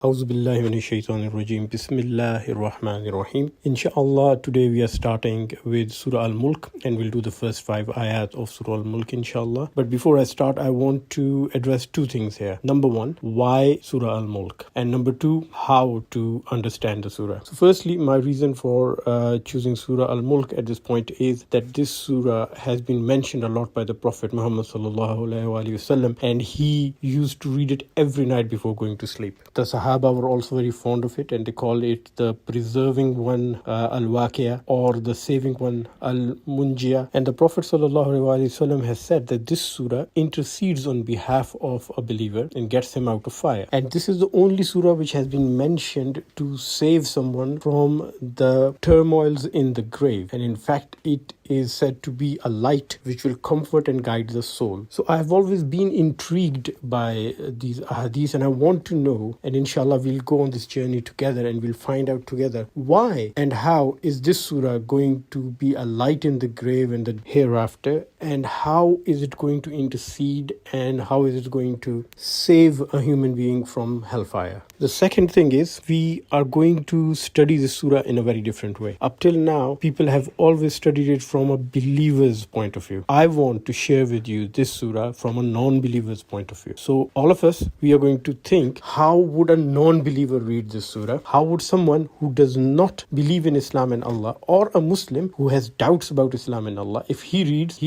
Auzu billahi minash shaitanir rajim. Bismillahir rahmanir rahim. Inshallah, today we are starting with Surah Al-Mulk and we'll do the first 5 ayat of Surah Al-Mulk inshallah. But before I start, I want to address two things here. Number one, why Surah Al-Mulk? And number two, how to understand the surah. So firstly, my reason for choosing Surah Al-Mulk at this point is that this surah has been mentioned a lot by the Prophet Muhammad sallallahu alaihi wasallam, and he used to read it every night before going to sleep. The Sahaba were also very fond of it, and they call it the preserving one, Al-Waqia, or the saving one, Al-Munjia. And the Prophet ﷺ has said that this surah intercedes on behalf of a believer and gets him out of fire. And this is the only surah which has been mentioned to save someone from the turmoils in the grave. And in fact, it is said to be a light which will comfort and guide the soul. So I have always been intrigued by these ahadith, and I want to know, and inshallah we'll go on this journey together and we'll find out together why and how is this surah going to be a light in the grave and the hereafter, and how is it going to intercede, and how is it going to save a human being from hellfire. The second thing is, we are going to study this surah in a very different way. Up till now, people have always studied it from a believer's point of view. I want to share with you this surah from a non-believer's point of view. So all of us, we are going to think, how would a non-believer read this surah? How would someone who does not believe in Islam and Allah, or a Muslim who has doubts about Islam and Allah, if he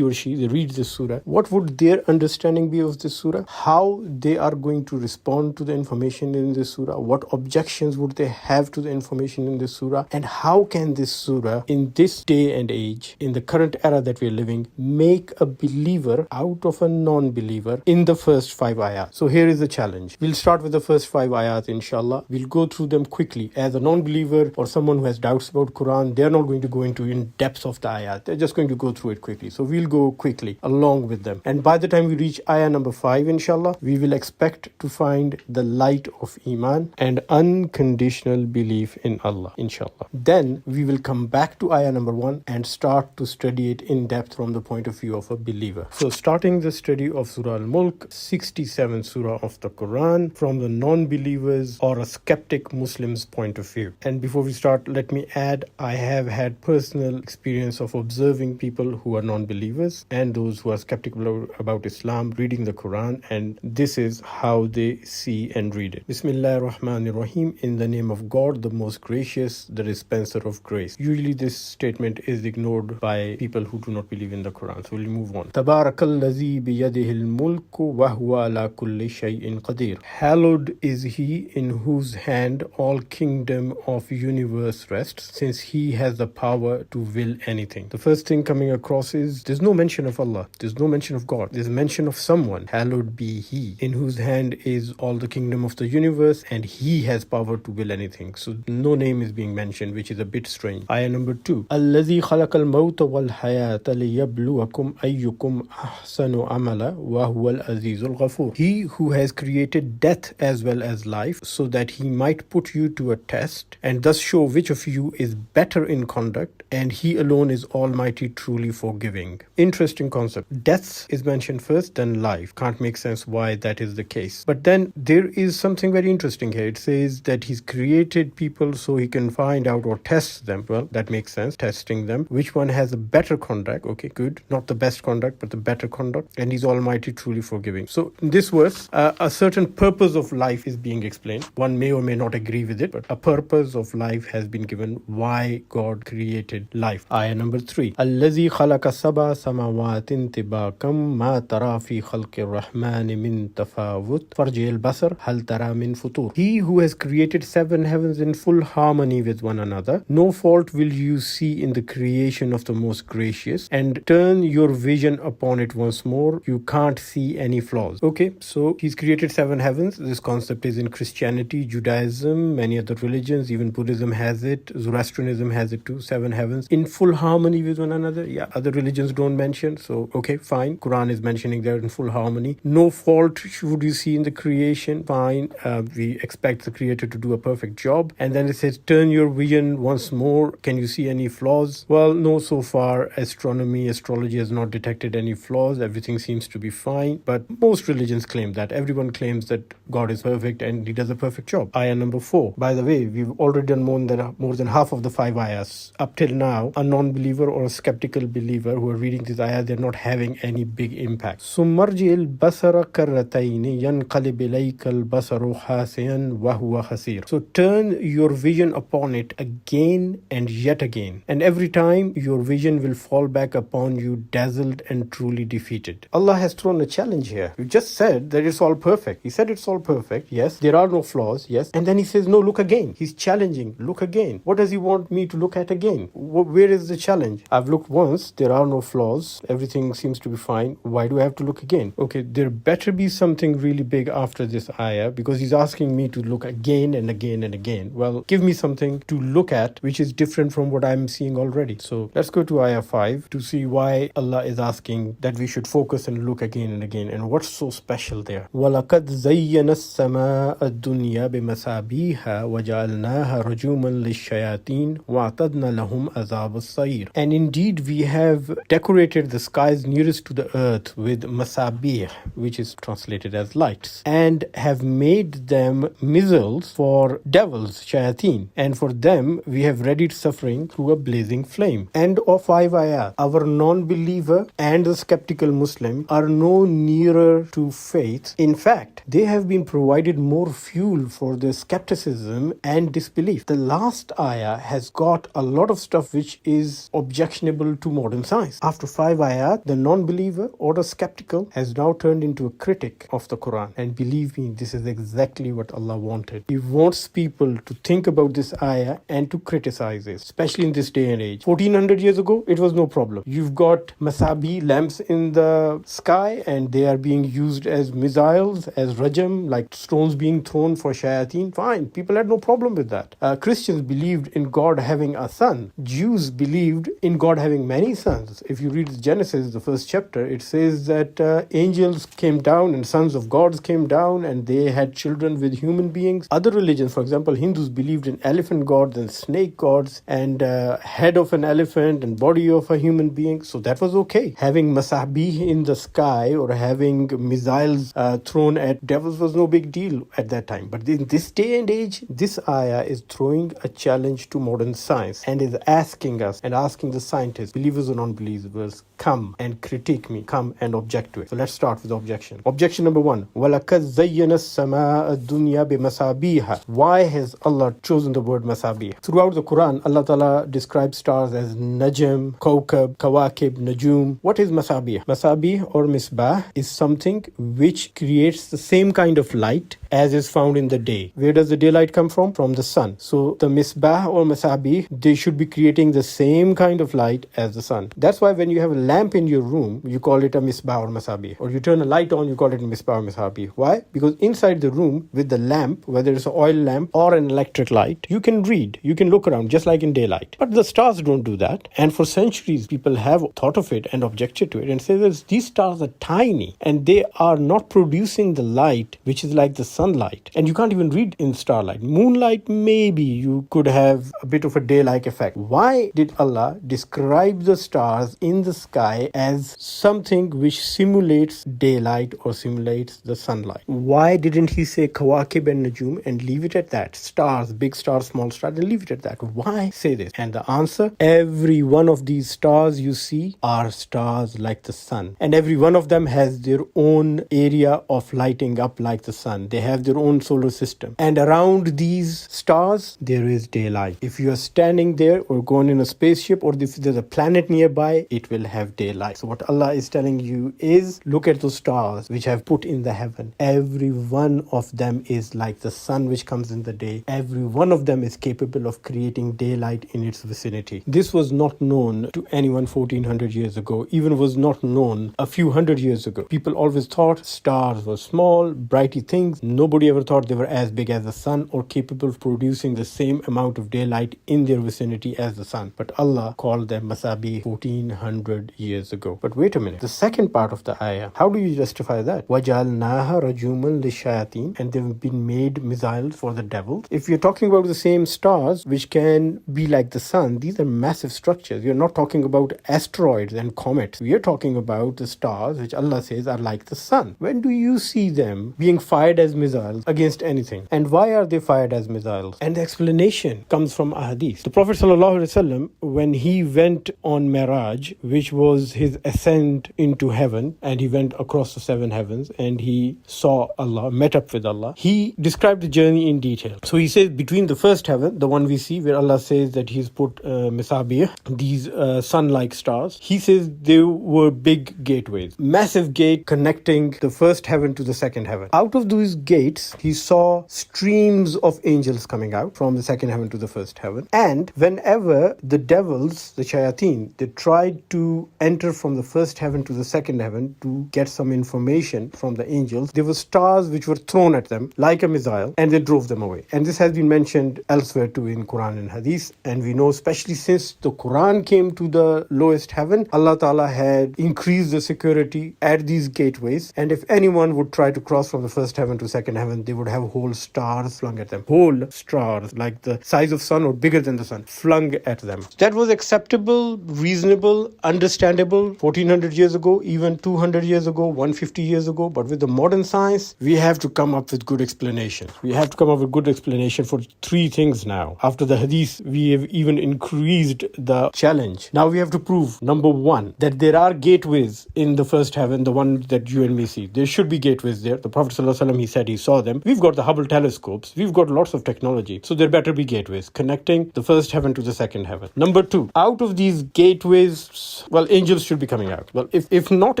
or she reads this surah, what would their understanding be of this surah? How they are going to respond to the information in this surah? What objections would they have to the information in this surah? And how can this surah, in this day and age, in the current era that we are living, make a believer out of a non-believer in the first 5 ayat? So here is the challenge. We'll start with the first 5 ayat inshallah. We'll go through them quickly. As a non-believer or someone who has doubts about Quran, they're not going to go into in depth of the ayat. They're just going to go through it quickly. So we'll go quickly along with them. And by the time we reach ayah number 5 inshallah, we will expect to find the light of Iman and unconditional belief in Allah inshallah. Then we will come back to ayah number 1 and start to study it in depth from the point of view of a believer. So starting the study of Surah Al-Mulk, 67th surah of the Quran, from the non-believers or a skeptic Muslim's point of view. And before we start, let me add, I have had personal experience of observing people who are non-believers and those who are skeptical about Islam reading the Quran, and this is how they see and read it. Bismillahir Rahmanir Rahim. In the name of God, the most gracious, the dispenser of grace. Usually this statement is ignored by people who do not believe in the Quran. So we'll move on. Tabarakalladhi biyadihi al-mulku wa huwa ala kulli shay'in qadir. Hallowed is he in whose hand all kingdom of universe rests, since he has the power to will anything. The first thing coming across is, there's no mention of Allah. There's no mention of God. There's mention of someone. Hallowed be he in whose hand is all the kingdom of the universe, and he has power to will anything. So no name is being mentioned, which is a bit strange. Ayah number 2. الذي خلق الموت والحياة ليبلوكم أيكم أحسن عملا وهو العزيز الغفور. He who has created death as well as life, so that he might put you to a test and thus show which of you is better in conduct, and he alone is almighty, truly forgiving. Interesting concept. Death is mentioned first, then life. Can't make sense why that is the case. But then there is something very interesting here. It says that he's created people so he can find out or test them. Well, that makes sense, testing them. Which one has a better conduct? Okay, good. Not the best conduct, but the better conduct. And he's almighty, truly forgiving. So in this verse, a certain purpose of life is being explained. One may or may not agree with it, but a purpose of life has been given, why God created life. Ayah number 3. الذي خلق سبع سماوات طباقا ما ترى في خلق الرحمن من تفاوت فارجع البصر هل ترى من فطور. He who has created 7 heavens in full harmony with one another, no fault will you see in the creation of the most gracious, and turn your vision upon it once more, you can't see any flaws. Okay, so he's created 7 heavens. This concept is in Christianity, Judaism, many other religions, even Buddhism has it, Zoroastrianism has it too, 7 heavens in full harmony with one another. Yeah, other religions don't mention, so okay, fine. Quran is mentioning they're in full harmony. No fault should you see in the creation. Fine, we expect the creator to do a perfect job. And then it says, turn your vision once more, can you see any flaws? Well, no, so far, astronomy, astrology has not detected any flaws. Everything seems to be fine. But most religions claim that. Everyone claims that God is perfect and he does a perfect job. Ayah number 4. By the way, we've already done more than half of the 5 ayahs. Up till now, a non-believer or a skeptical believer who are reading this ayah, they're not having any big impact. سُمَّرْجِعِ الْبَصَرَ كَرَّتَيْنِ يَنْقَلِبْ إِلَيْكَ الْبَصَرُ خَاسِئًا وَهُوَ حَسِيرٌ. So turn your vision upon it again and yet again. And every time your vision will fall back upon you dazzled and truly defeated. Allah has thrown a challenge here. You just said that it's all perfect. He said it's all perfect. Yes. There are no flaws. Yes. And then he says, no, look again. He's challenging. Look again. What does he want me to look at again? Where is the challenge? I've looked once. There are no flaws. Everything seems to be fine. Why do I have to look again? Okay, there better be something really big after this ayah, because he's asking me to look again and again and again. Well, give me something to look at which is different from what I'm seeing already. So let's go to ayah 5 to see why Allah is asking that we should focus and look again and again. And what's so special there? وَلَقَدْ زَيَّنَا السَّمَاءَ الدُّنْيَا بِمَصَابِيحَ وَجَعَلْنَاهَا رُجُومًا لِلشَّيَاطِينِ وَأَعْتَدْنَا لَهُمْ عَذَابَ السَّعِيرِ. And indeed we have decorated the skies nearest to the earth with masabih, which is translated as lights, and have made them missiles for devils, shayateen, and for them we have readied suffering through a blazing flame. End of 5 ayat. Our non-believer and the skeptical Muslim are no nearer to faith. In fact, they have been provided more fuel for their skepticism and disbelief. The last ayah has got a lot of stuff which is objectionable to modern science. After 5 ayat, the non-believer or the skeptical has now turned into a critic of the Quran. And believe me, this is exactly what Allah wanted. He wants people to think about this ayah and to criticize it, especially in this day and age. 1400 years ago, it was no problem. You've got masabi lamps in the sky and they are being used as missiles, as rajam, like stones being thrown for shayateen. Fine, people had no problem with that. Christians believed in God having a son. Jews believed in God having many sons. If you read Genesis, the first chapter, it says that angels came down and sons of gods came down and they had children with human beings. Other religions, for example, Hindus believed in elephant gods and snake gods and head of an elephant and body of a human being. So that was okay. Having masabih in the sky or having missiles thrown at devils was no big deal at that time. But in this day and age, this ayah is throwing a challenge to modern science and is asking us and asking the scientists, believers or non-believers, come and critique me, come and object to it. So let's start with objection. Objection number 1. وَلَقَدْ زَيَّنَا السَّمَاءَ الدُّنْيَا بِمَصَابِيحَ. Why has Allah chosen the word masabih? Throughout the Quran, Allah Ta'ala describes stars as najm, kawkab, kawakib, najum. What is masabih? Masabih or misbah is something which creates the same kind of light as is found in the day. Where does the daylight come from? From the sun. So the misbah or masabih, they should be creating the same kind of light as the sun. That's why when you have a lamp in your room, you call it a misbah or masabih. Or you turn a light on, you call it a misbah or masabih. Why? Because inside the room with the lamp, whether it's an oil lamp or an electric light, you can read, you can look around just like in daylight. But the stars don't do that. And for centuries, people have thought of it and objected to it and say that these stars are tiny and they are not producing the light which is like the sunlight. And you can't even read in starlight. Moonlight, maybe you could have a bit of a day-like effect. Why did Allah describe the stars in the sky as something which simulates daylight or simulates the sunlight? Why didn't he say kawakib and najum and leave it at that? Stars, big stars, small stars, and leave it at that. Why say this? And the answer, every one of these stars you see are stars like the sun. And every one of them has their own area of lighting up like the sun. They have their own solar system. And around these stars, there is daylight. If you are standing there or going in a spaceship or if there's a planet nearby, it will have daylight. So what Allah is telling you is, look at those stars which I have put in the heaven. Every one of them is like the sun which comes in the day. Every one of them is capable of creating daylight in its vicinity. This was not known to anyone 1400 years ago, even was not known a few hundred years ago. People always thought stars were small, brighty things. Nobody ever thought they were as big as the sun or capable of producing the same amount of daylight in their vicinity as the sun. But Allah called them masabi 1400 years ago. But wait a minute. The second part of the ayah, how do you justify that? وَجَعَلْنَاهَا رَجُومًا لِلشَّيَاطِينِ. And they've been made missiles for the devils. If you're talking about the same stars which can be like the sun, these are massive structures. universe. We are not talking about asteroids and comets. We are talking about the stars, which Allah says are like the sun. When do you see them being fired as missiles against anything? And why are they fired as missiles? And the explanation comes from ahadith. The Prophet ﷺ, when he went on Miraj, which was his ascent into heaven, and he went across the seven heavens and he saw Allah, met up with Allah, he described the journey in detail. So he says between the first heaven, the one we see where Allah says that he's put misabih, these sunlike stars, he says there were big gateways, massive gate connecting the first heaven to the second heaven. Out of those gates, he saw streams of angels coming out from the second heaven to the first heaven. And whenever the devils, the shayateen, they tried to enter from the first heaven to the second heaven to get some information from the angels, there were stars which were thrown at them like a missile and they drove them away. And this has been mentioned elsewhere too in Quran and Hadith. And we know, especially since the Quran came to the lowest heaven, Allah Ta'ala had increased the security at these gateways. And if anyone would try to cross from the first heaven to second heaven, they would have whole stars flung at them. Whole stars, like the size of sun or bigger than the sun, flung at them. That was acceptable, reasonable, understandable 1400 years ago, even 200 years ago, 150 years ago. But with the modern science, we have to come up with good explanations. We have to come up with good explanation for three things now. After the hadith, we have even increased the challenge. Now we have to prove, number one, that there are gateways in the first heaven, the one that you and me see. There should be gateways there. The Prophet ﷺ, he said he saw them. We've got the Hubble telescopes. We've got lots of technology. So there better be gateways connecting the first heaven to the second heaven. Number two, out of these gateways, well, angels should be coming out. Well, if not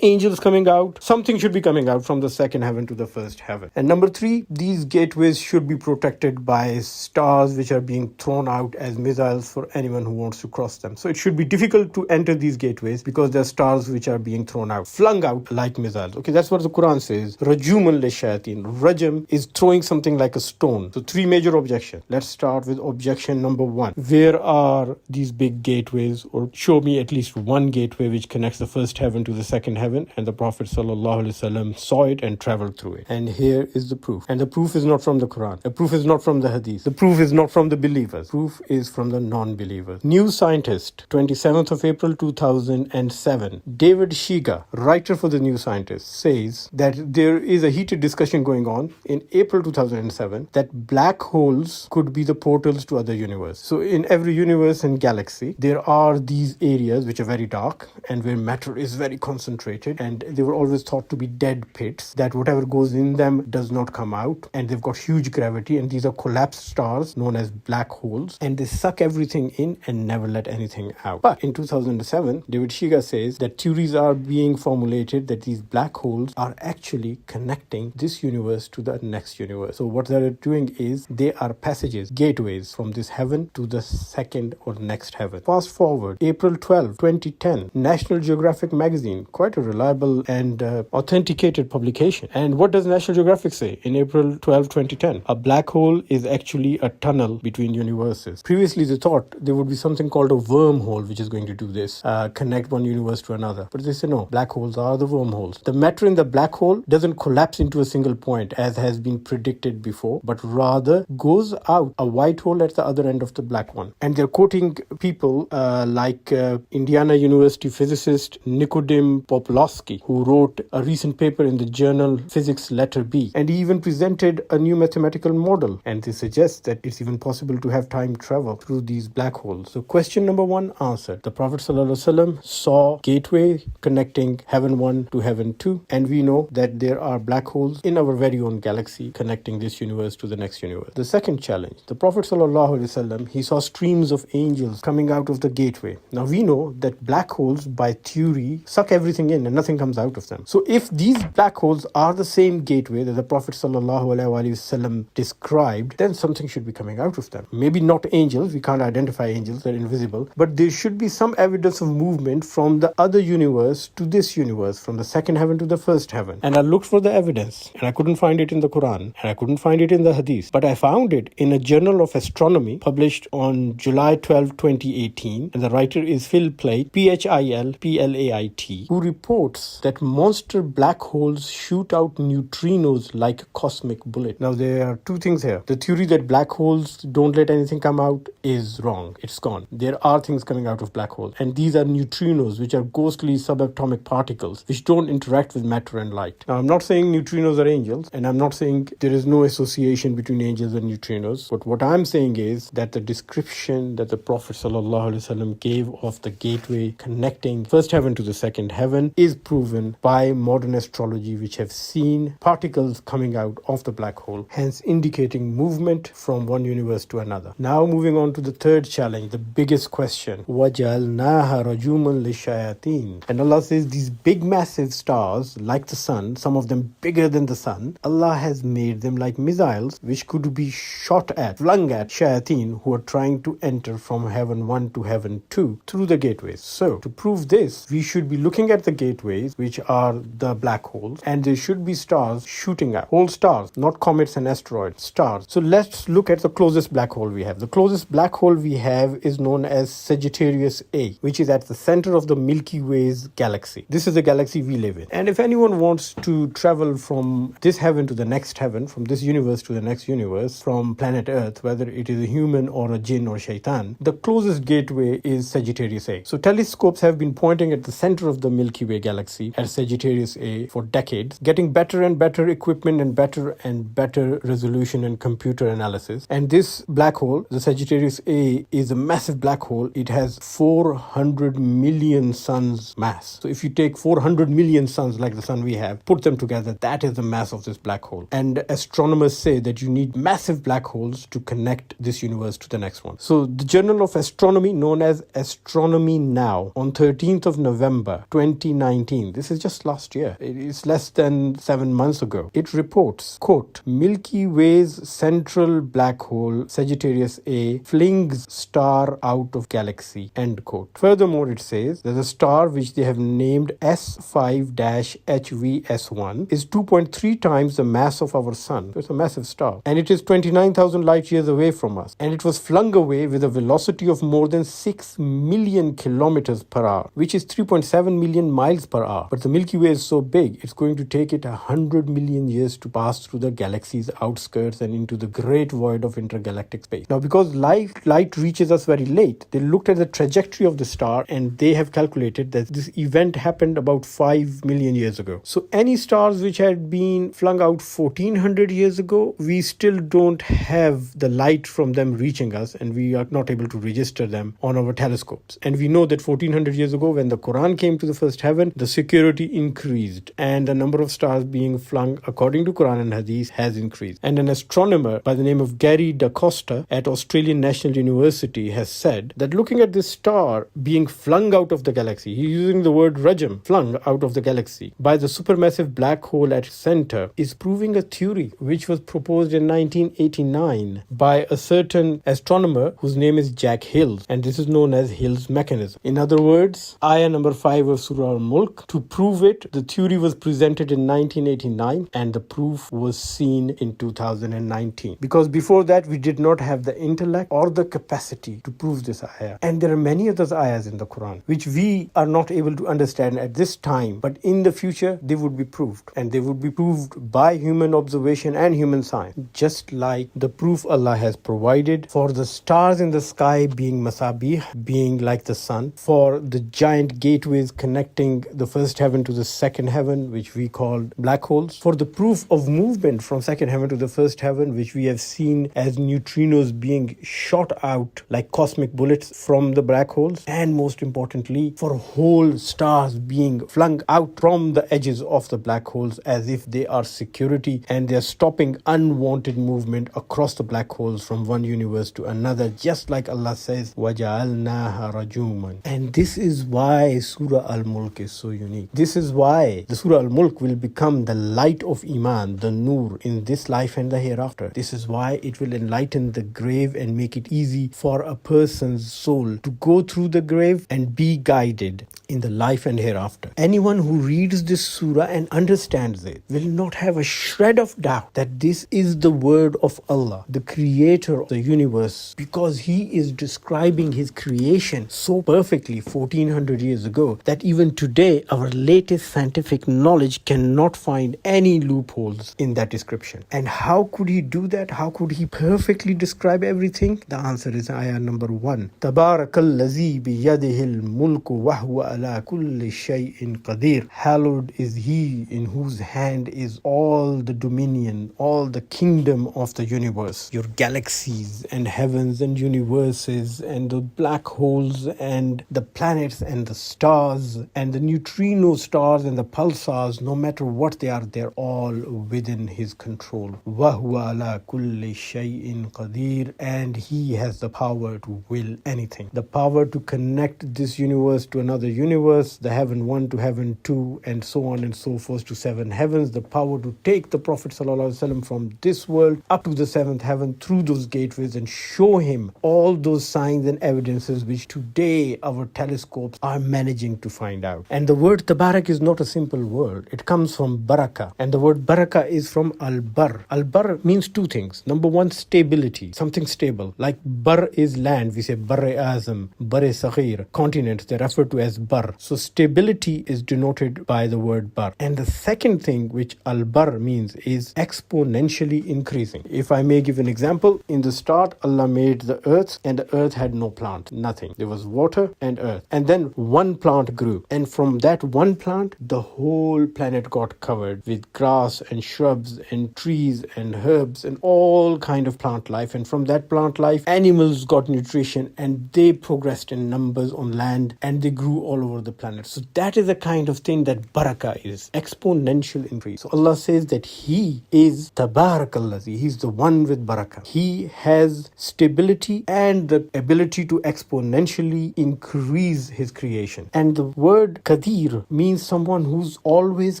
angels coming out, something should be coming out from the second heaven to the first heaven. And number three, these gateways should be protected by stars which are being thrown out as missiles for anyone who wants to cross them. So it should be difficult to enter these gateways because there are stars which are being thrown out, flung out like missiles. Okay, that's what the Quran says. Rajuman lishayatin. Rajam is throwing something like a stone. So three major objections. Let's start with objection number one. Where are these big gateways? Or show me at least one gateway which connects the first heaven to the second heaven. And the Prophet ﷺ saw it and traveled through it. And here is the proof. And the proof is not from the Quran. The proof is not from the Hadith. The proof is not from the believers. Proof is from the non-believers. New Scientist, 27th of April 2007. David Shiga, writer for the New Scientist, says that there is a heated discussion going on in April 2007 that black holes could be the portals to other universes. So in every universe and galaxy, there are these areas which are very dark and where matter is very concentrated, and they were always thought to be dead pits, that whatever goes in them does not come out, and they've got huge gravity, and these are collapsed stars known as black holes, and they suck everything in and never let anything out. But in 2007, David Shiga says that theories are being formulated that these black holes are actually connecting this universe to the next universe. So what they're doing is they are passages, gateways from this heaven to the second or next heaven. Fast forward, April 12, 2010, National Geographic magazine, quite a reliable and authenticated publication. And what does National Geographic say in April 12, 2010? A black hole is actually a tunnel between universes. Previously, they thought there would be something called a wormhole which is going to do this, connect one universe to another. But they say no, black holes are the wormholes. The matter in the black hole doesn't collapse into a single point as has been predicted before, but rather goes out a white hole at the other end of the black one. And they're quoting people like Indiana University physicist Nikodym Popolowski, who wrote a recent paper in the journal Physics Letter B. And he even presented a new mathematical model. And they suggest that it's even possible to have time travel through these black holes. So question number one answered. The Prophet ﷺ saw gateway connecting heaven 1 to heaven 2. And we know that there are black holes in our very own galaxy connecting this universe to the next universe. The second challenge. The Prophet ﷺ, he saw streams of angels coming out of the gateway. Now we know that black holes by theory suck everything in and nothing comes out of them. So if these black holes are the same gateway that the Prophet ﷺ described, then something should be coming out of them. Maybe not angels, we can't identify angels, they're invisible, but there should be some evidence of movement from the other universe to this universe, from the second heaven to the first heaven. And I looked for the evidence and I couldn't find it in the Quran and I couldn't find it in the Hadith, but I found it in a journal of astronomy published on July 12, 2018, and the writer is Phil Plait, Philplait, who reports that monster black holes shoot out neutrinos like a cosmic bullet. Now there are two things here. The theory that black holes don't let anything come out is wrong. It's gone. There are things things coming out of black holes. And these are neutrinos, which are ghostly subatomic particles, which don't interact with matter and light. Now, I'm not saying neutrinos are angels, and I'm not saying there is no association between angels and neutrinos. But what I'm saying is that the description that the Prophet ﷺ gave of the gateway connecting first heaven to the second heaven is proven by modern astrology, which have seen particles coming out of the black hole, hence indicating movement from one universe to another. Now moving on to the third challenge, the biggest question. وَجَعَلْنَاهَا رَجُومًا لِلشَّيَاطِينَ. And Allah says these big massive stars like the sun, some of them bigger than the sun, Allah has made them like missiles which could be shot at, flung at shayateen who are trying to enter from heaven 1 to heaven 2 through the gateways. So to prove this, we should be looking at the gateways, which are the black holes, and there should be stars shooting out. Whole stars, not comets and asteroids, stars. So let's look at the closest black hole we have. The closest black hole we have is known as Sagittarius A, which is at the center of the Milky Way's galaxy. This is the galaxy we live in. And if anyone wants to travel from this heaven to the next heaven, from this universe to the next universe, from planet Earth, whether it is a human or a jinn or shaitan, the closest gateway is Sagittarius A. So telescopes have been pointing at the center of the Milky Way galaxy at Sagittarius A for decades, getting better and better equipment and better resolution and computer analysis. And this black hole, the Sagittarius A, is a massive black hole. It has 400 million suns mass. So if you take 400 million suns like the sun we have, put them together, that is the mass of this black hole. And astronomers say that you need massive black holes to connect this universe to the next one. So the Journal of Astronomy, known as Astronomy Now, on 13th of November 2019, this is just last year, it is less than 7 months ago, it reports, quote, Milky Way's central black hole, Sagittarius A, flings star out of galaxy, end quote. Furthermore, it says that the star, which they have named S5-HVS1, is 2.3 times the mass of our sun. It's a massive star. And it is 29,000 light years away from us. And it was flung away with a velocity of more than 6 million kilometers per hour, which is 3.7 million miles per hour. But the Milky Way is so big, it's going to take it 100 million years to pass through the galaxy's outskirts and into the great void of intergalactic space. Now, because light reaches us very late, they looked at the trajectory of the star and they have calculated that this event happened about 5 million years ago. So any stars which had been flung out 1400 years ago, we still don't have the light from them reaching us, and we are not able to register them on our telescopes. And we know that 1400 years ago, when the Quran came to the first heaven, the security increased and the number of stars being flung according to Quran and Hadith has increased. And an astronomer by the name of Gary Da Costa at Australian National University has said that looking at this star being flung out of the galaxy, he's using the word rajam, flung out of the galaxy, by the supermassive black hole at its center, is proving a theory which was proposed in 1989 by a certain astronomer whose name is Jack Hills, and this is known as Hill's mechanism. In other words, ayah number 5 of Surah Al-MULK, to prove it, the theory was presented in 1989 and the proof was seen in 2019. Because before that, we did not have the intellect or the capacity to prove this ayah. And there are many other ayahs in the Quran which we are not able to understand at this time, but in the future they would be proved, and they would be proved by human observation and human science, just like the proof Allah has provided for the stars in the sky being masabih, being like the sun, for the giant gateways connecting the first heaven to the second heaven, which we call black holes, for the proof of movement from second heaven to the first heaven, which we have seen as neutrinos being shot out like cosmic bullets from the black holes, and most importantly, for whole stars being flung out from the edges of the black holes as if they are security and they are stopping unwanted movement across the black holes from one universe to another, just like Allah says, وَجَعَلْنَاهَا رَجُومًا. And this is why Surah Al-Mulk is so unique. This is why the Surah Al-Mulk will become the light of Iman, the Noor, in this life and the hereafter. This is why it will enlighten the grave and make it easy for a person's soul to go through the grave and be guided. in the life and hereafter. Anyone who reads this surah and understands it will not have a shred of doubt that this is the word of Allah, the creator of the universe, because he is describing his creation so perfectly 1400 years ago that even today our latest scientific knowledge cannot find any loopholes in that description. And how could he do that? How could he perfectly describe everything? The answer is ayah number 1. Tabarakallazi biyadihil mulku wa huwa ala kulli shay'in qadir. Hallowed is he in whose hand is all the dominion, all the kingdom of the universe. Your galaxies and heavens and universes and the black holes and the planets and the stars and the neutrino stars and the pulsars, no matter what they are, they're all within his control. Wa huwa ala kulli shay'in qadir. And he has the power to will anything. The power to connect this universe to another universe, the heaven 1 to heaven 2, and so on and so forth to 7 heavens. The power to take the Prophet ﷺ from this world up to the 7th heaven through those gateways and show him all those signs and evidences which today our telescopes are managing to find out. And the word Tabarak is not a simple word. It comes from Baraka. And the word Baraka is from Al-Bar. Al-Bar means two things. Number 1, stability, something stable. Like Bar is land. We say Barre Azam, Barre Saghir, continents they refer to as Bar. So stability is denoted by the word Bar. And the second thing which Al-Bar means is exponentially increasing. If I may give an example, in the start Allah made the earth and the earth had no plant, nothing. There was water and earth. And then one plant grew. And from that one plant, the whole planet got covered with grass and shrubs and trees and herbs and all kind of plant life. And from that plant life, animals got nutrition and they progressed in numbers on land and they grew all over the planet. So that is the kind of thing that barakah is, exponential increase. So Allah says that He is Tabarakallazi. He's the one with barakah. He has stability and the ability to exponentially increase His creation. And the word Qadir means someone who's always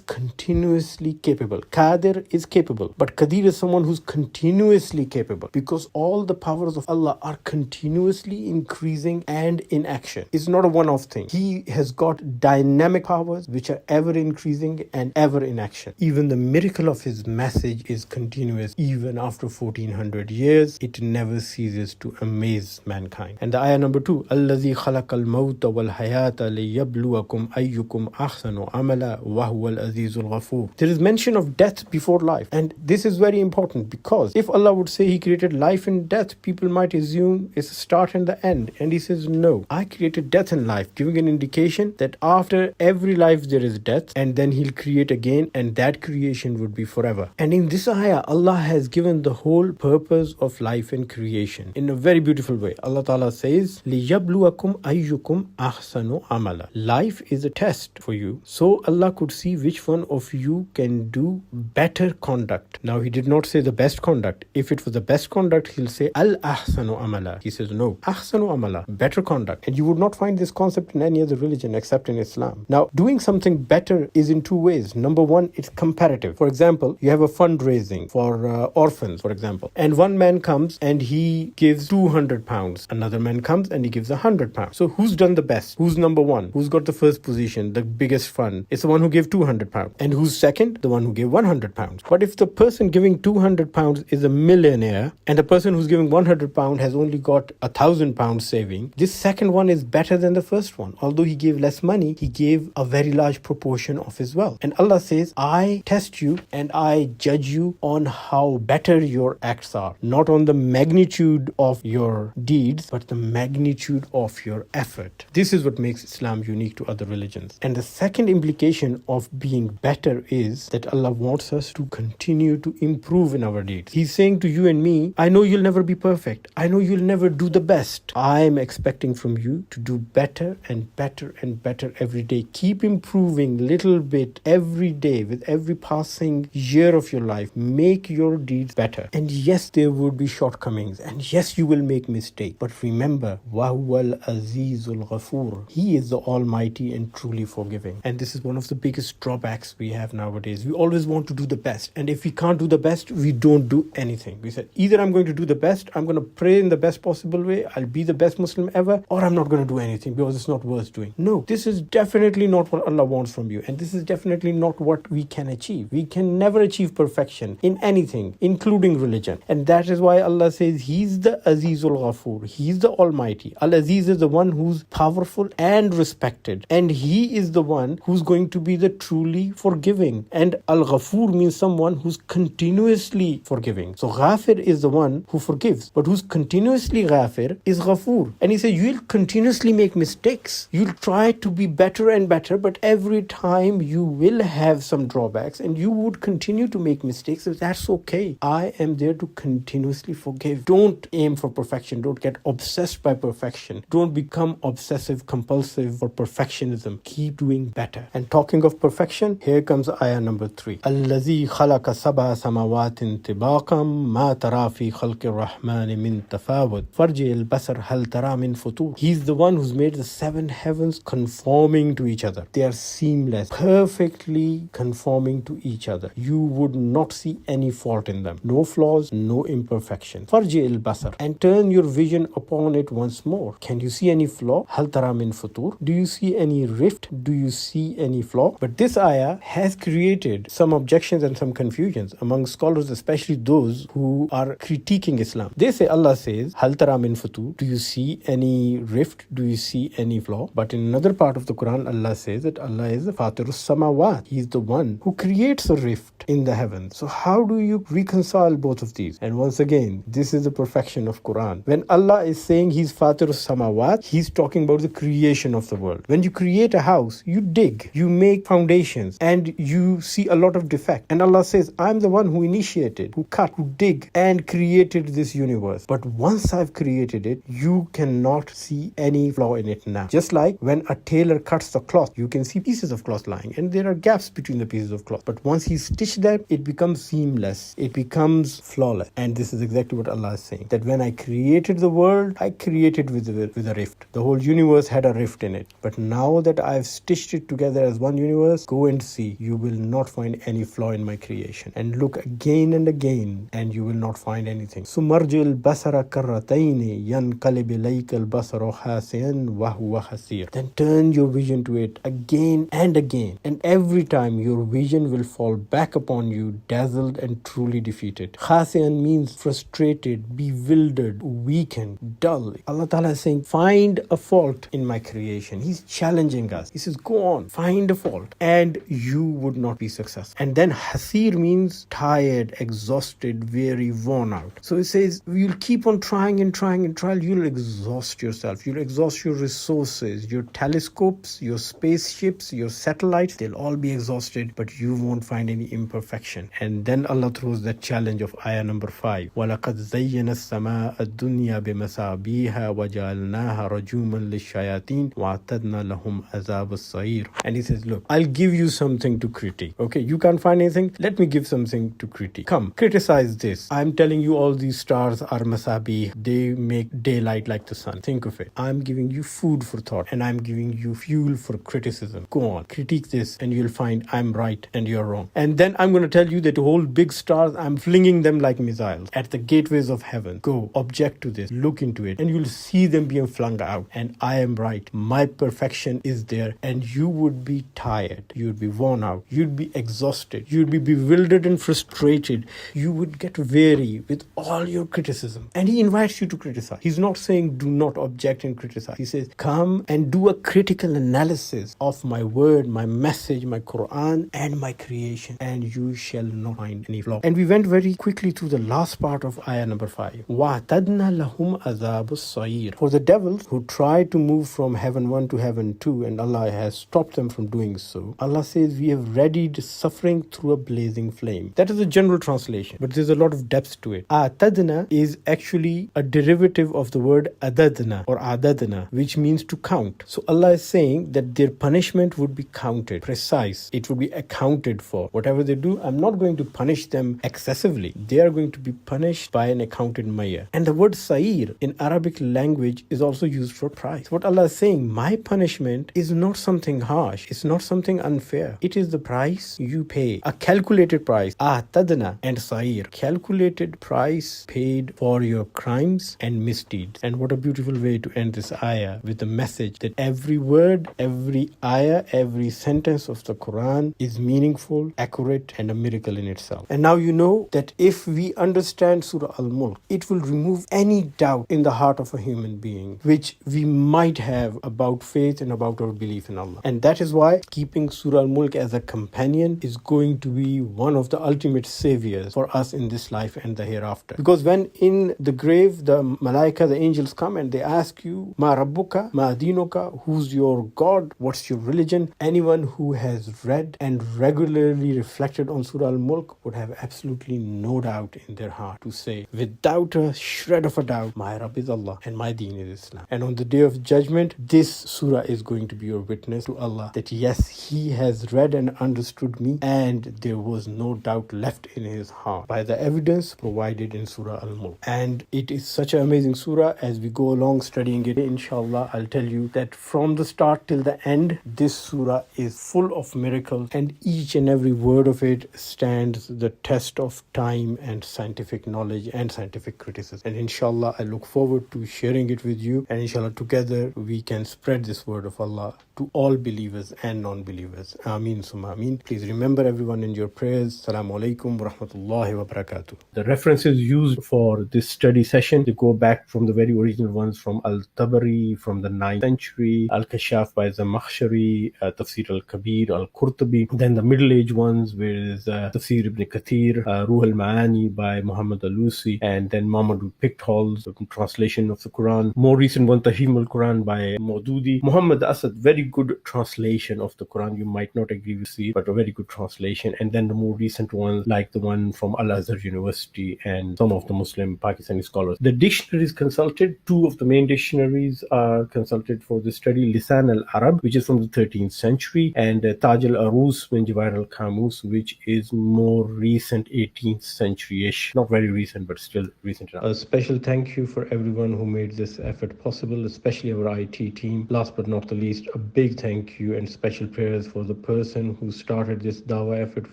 continuously capable. Qadir is capable, but Qadir is someone who's continuously capable, because all the powers of Allah are continuously increasing and in action. It's not a one-off thing. He has got dynamic powers which are ever increasing and ever in action. Even the miracle of His message is continuous. Even after 1400 years, it never ceases to amaze mankind. And the ayah number 2, Allazi khalaqal mawta wal hayata liyabluwakum ayyukum ahsanu amala wa huwal azizul ghafur. There is mention of death before life, and this is very important, because if Allah would say He created life and death, people might assume it's the start and the end. And He says, no, I created death and life, giving an indication that after every life there is death, and then He'll create again, and that creation would be forever. And in this ayah, Allah has given the whole purpose of life and creation in a very beautiful way. Allah Ta'ala says, لِيَبْلُوَكُمْ أَيُّكُمْ أَحْسَنُ عَمَلًا. Life is a test for you, so Allah could see which one of you can do better conduct. Now, He did not say the best conduct. If it was the best conduct, He'll say Al-Ahsanu Amala. He says no, Ahsanu Amala, better conduct. And you would not find this concept in any other religion except in Islam. Now, doing something better is in two ways. Number 1, it's comparative. For example, you have a fundraising for orphans, for example, and one man comes and he gives 200 pounds. Another man comes and he gives 100 pounds. So who's done the best? Who's number 1? Who's got the first position, the biggest fund? It's the one who gave 200 pounds. And who's second? The one who gave 100 pounds. But if the person giving 200 pounds is a millionaire and the person who's giving 100 pounds has only got 1,000 pounds saving, this second one is better than the first one. Although he gave less money, he gave a very large proportion of his wealth. And Allah says, I test you and I judge you on how better your acts are, not on the magnitude of your deeds, but the magnitude of your effort. This is what makes Islam unique to other religions. And the second implication of being better is that Allah wants us to continue to improve in our deeds. He's saying to you and me, I know you'll never be perfect. I know you'll never do the best. I'm expecting from you to do better and better and better every day. Keep improving little bit every day with every passing year of your life. Make your deeds better. And yes, there would be shortcomings. And yes, you will make mistakes. But remember, Wahuwal Azizul Ghafur. He is the Almighty and truly forgiving. And this is one of the biggest drawbacks we have nowadays. We always want to do the best. And if we can't do the best, we don't do anything. We said, either I'm going to do the best, I'm going to pray in the best possible way, I'll be the best Muslim ever, or I'm not going to do anything because it's not worth doing. No, this is definitely not what Allah wants from you. And this is definitely not what we can achieve. We can never achieve perfection in anything, including religion. And that is why Allah says He's the Azizul Ghafoor. He's the Almighty. Al-Aziz is the one who's powerful and respected. And He is the one who's going to be the truly forgiving. And Al-Ghafoor means someone who's continuously forgiving. So Ghafir is the one who forgives. But who's continuously Ghafir is Ghafoor. And He says you'll continuously make mistakes. You'll try to be better and better, but every time you will have some drawbacks and you would continue to make mistakes. So that's okay. I am there to continuously forgive. Don't aim for perfection. Don't get obsessed by perfection. Don't become obsessive compulsive for perfectionism. Keep doing better. And talking of perfection, here comes ayah number 3. الذي خلق سبع سماوات طباقا ما ترى في خلق الرحمن من تفاوت فارجع البصر هل ترى من فطور. He's the one who's made the 7 heavens conforming to each other. They are seamless, perfectly conforming to each other. You would not see any fault in them. No flaws, no imperfections. فارجع البصر, and turn your vision upon it once more. Can you see any flaw? هل ترى من فطور. Do you see any rift? Do you see any flaw? But this ayah has created some objections and some confusions among scholars, especially those who are critiquing Islam. They say, Allah says, هل ترى من فطور. Do you see any rift? Do you see any flaw? But in another part of the Quran, Allah says that Allah is the Fatirus Samawat. He is the one who creates a rift in the heavens. So how do you reconcile both of these? And once again, this is the perfection of Quran. When Allah is saying He's Fatirus Samawat, He's talking about the creation of the world. When you create a house, you dig, you make foundations, and you see a lot of defect. And Allah says, I'm the one who initiated, who cut, who dig, and created this universe. But once I've created it, you cannot see any flaw in it now. Just like when a tailor cuts the cloth, you can see pieces of cloth lying, and there are gaps between the pieces of cloth. But once He stitched them, it becomes seamless. It becomes flawless. And this is exactly what Allah is saying. That when I created the world, I created with a rift. The whole universe had a rift in it. But now that I've stitched it together as one universe, go and see. You will not find any flaw in my creation. And look again and again, and you will not find anything. Sumarjil basara karrataini yanqalib ilayka al-basaru khasi'an wa huwa hasir. Then turn your vision to it again and again. And every time your vision will fall back upon you, dazzled and truly defeated. Khasi'an means frustrated, bewildered, weakened, dull. Allah Ta'ala is saying, find a fault in my creation. He's challenging us. He says, go on, find a fault, and you would not be successful. And then hasir means tired, exhausted, weary, worn out. So it says, you'll keep on trying and trying and trying. You'll exhaust yourself. You'll exhaust your resources, your telescopes, your spaceships, your satellites. They'll all be exhausted, but you won't find any imperfection. And then Allah throws that challenge of ayah number 5. وَلَقَدْ زَيَّنَ السَّمَاءَ الدُّنْيَا بِمَصَابِيحَ وَجَعَلْنَاهَا رَجُومًا لِلشَّيَاطِينِ وَأَعْتَدْنَا لَهُمْ عَذَابَ السَّعِيرِ. And He says, look, I'll give you something to critique. Okay, you can't find anything? Let me give something to critique. Come, criticize this. I'm telling you all these stars are masabih. They make daylight like the sun. Think of it. I'm giving you food for thought, and I'm giving you fuel for criticism. Go on, critique this, and you'll find I'm right and you're wrong. And then I'm going to tell you that whole big stars, I'm flinging them like missiles at the gateways of heaven. Go, object to this, look into it, and you'll see them being flung out. And I am right. My perfection is there, and you would be tired. You'd be worn out. You'd be exhausted. You'd be bewildered and frustrated. You would get weary with all your criticism. And He invites you to criticize. He's not saying do not object and criticize. He says, come and do a critical analysis of my word, my message, my Quran, and my creation, and you shall not find any flaw. And we went very quickly through the last part of ayah number 5. وَأَعْتَدْنَا لَهُمْ عَذَابَ السَّعِيرِ. For the devils who tried to move from heaven 1 to heaven 2, and Allah has stopped them from doing so, Allah says, we have readied suffering through a blazing flame. That is a general translation, but there's a lot of depth to it. Atadna is actually a derivative of the word adadna or adadna, which means to count. So Allah is saying that their punishment would be counted, precise. It would be accounted for. Whatever they do, I'm not going to punish them excessively. They are going to be punished by an accounted mayah. And the word sa'ir in Arabic language is also used for price. What Allah is saying, my punishment is not something harsh. It's not something unfair. It is the price you pay. A calculated price. Tadna and sa'ir. Calculated price paid for your crimes and misdeeds. And what a beautiful way to end this ayah with the message that every word, every ayah, every sentence of the Quran is meaningful, accurate, and a miracle in itself. And now you know that if we understand Surah Al-Mulk, it will remove any doubt in the heart of a human being, which we might have about faith and about our belief in Allah. And that is why keeping Surah Al-Mulk as a companion is going to be one of the ultimate saviors for us in this life and the hereafter. Because when in the grave, the malaika, the angels come and they ask you, Ma Rabbuka, Ma Dinuka, who's your God, what's your religion? Anyone who has read and regularly reflected on Surah Al-Mulk would have absolutely no doubt in their heart to say, without a shred of a doubt, my Rabb is Allah and my deen is Islam. And on the day of judgment, this surah is going to be your witness to Allah that yes, He has read and understood me, and there was no doubt left in His heart by the evidence provided in Surah Al-Mulk. And it is such an amazing surah. As we go along studying it, inshallah, I'll tell you that from the start till the end, this surah is full of miracles, and each and every word of it stands the test of time and scientific knowledge and scientific criticism. And inshallah, I look forward to sharing it with you, and inshallah together we can spread this word of Allah to all believers and non-believers. Ameen summa ameen. Please remember everyone in your prayers. Assalamu alaikum wa rahmatullahi wa barakatuh. The references used for this study session, they go back from the very original ones from Al-Tabari from the 9th century, Al-Kashaf by Zamakhshari, Tafseer Al-Kabir, Al-Qurtubi. Then the Middle Age ones, where is Tafseer Ibn Kathir, Ruh Al-Ma'ani by Muhammad Al-Lusi, and then Muhammad Pickthall's translation of the Quran. More recent one, Tahim Al-Quran by Maududi. Muhammad Asad, very good translation of the Quran. You might not agree with it, but a very good translation. And then the more recent ones, like the one from Al-Azhar University and some of the Muslim Pakistani scholars. The dictionaries consulted, two of the main dictionaries are consulted for this study: Lisan al-Arab, which is from the 13th century, and Taj al-Arus min Jawahir al-Kamus, which is more recent 18th century-ish. Not very recent, but still recent enough. A special thank you for everyone who made this effort possible, especially our IT team. Last but not the least, a big thank you and special prayers for the person who started this dawah effort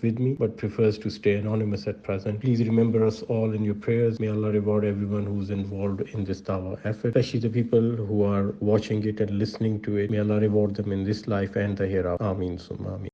with me but prefers to stay anonymous at present. Please remember us all in your prayers. May Allah reward everyone who's involved in this dawah effort, especially the people who are watching it and listening to it. May Allah reward them in this life and the hereafter. Ameen summa ameen.